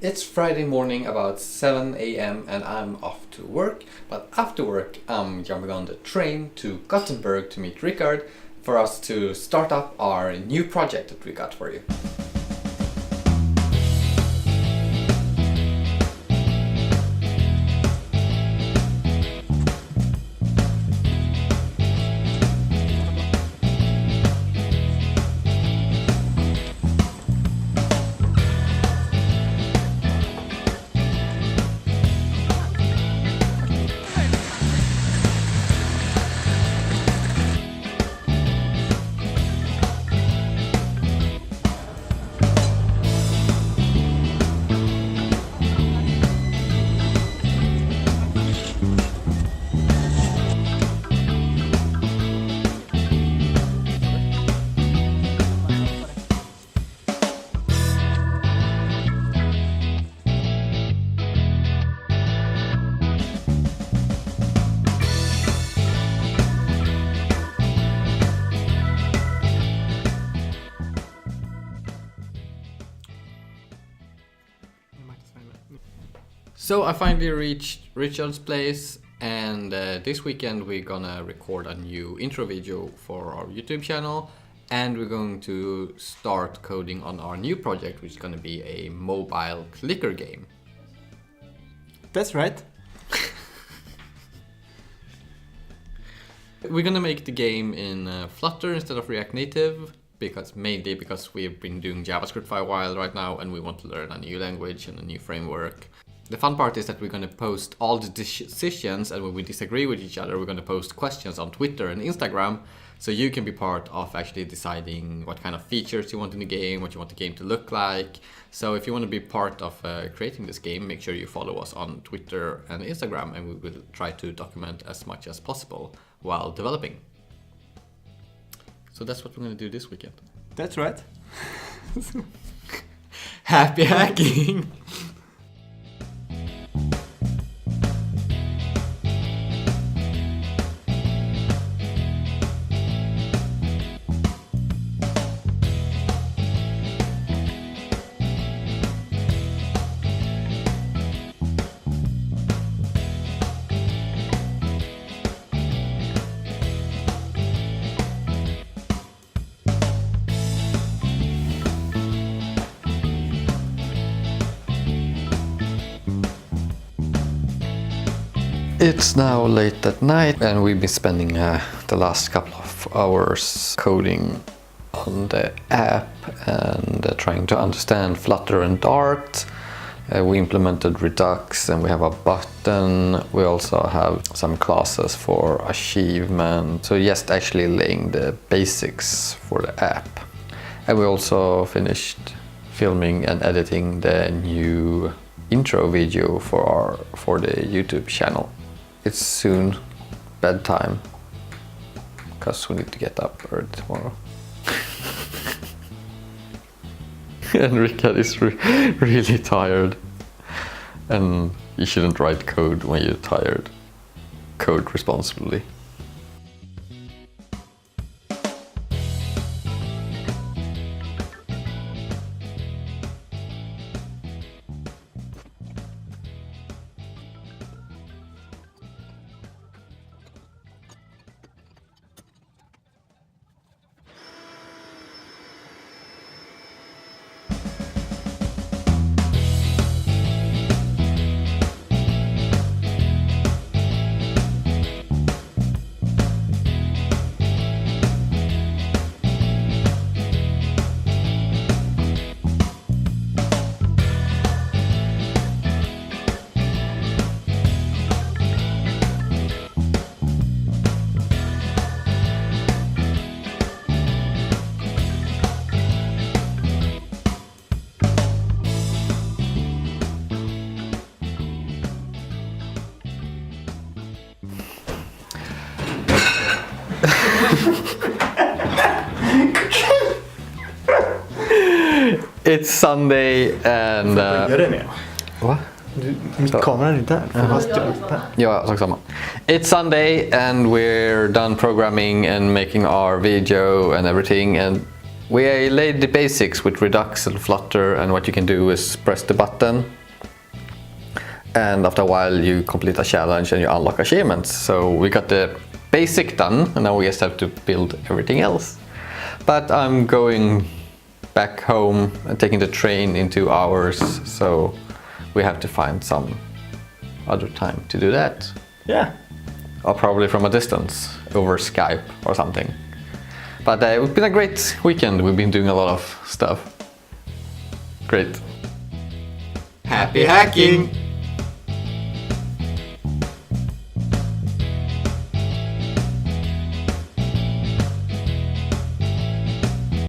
It's Friday morning about 7 a.m. and I'm off to work, but after work I'm jumping on the train to Gothenburg to meet Rickard for us to start up our new project that we got for you. So I finally reached Richard's place, and this weekend we're gonna record a new intro video for our YouTube channel, and we're going to start coding on our new project, which is gonna be a mobile clicker game. That's right. We're gonna make the game in Flutter instead of React Native, mainly because we've been doing JavaScript for a while right now and we want to learn a new language and a new framework. The fun part is that we're going to post all the decisions, and when we disagree with each other we're going to post questions on Twitter and Instagram, so you can be part of actually deciding what kind of features you want in the game, what you want the game to look like. So if you want to be part of creating this game, make sure you follow us on Twitter and Instagram, and we will try to document as much as possible while developing. So that's what we're going to do this weekend. That's right. Happy hacking! It's now late at night and we've been spending the last couple of hours coding on the app and trying to understand Flutter and Dart. We implemented Redux and we have a button. We also have some classes for achievement. So just actually laying the basics for the app. And we also finished filming and editing the new intro video for the YouTube channel. It's soon bedtime because we need to get up early tomorrow. And Rickard is really tired, and you shouldn't write code when you're tired. Code responsibly. It's Sunday and... Gör det med? Va? Kameran är där. Ja, sak samma. It's Sunday and we're done programming and making our video and everything, and We laid the basics with Redux and Flutter, and what you can do is press the button, and after a while you complete a challenge and you unlock achievements. So we got the basic done, and now we just have to build everything else. But I'm going back home and taking the train in 2 hours, so we have to find some other time to do that. Yeah. Or probably from a distance, over Skype or something. But it's been a great weekend. We've been doing a lot of stuff. Great. Happy hacking!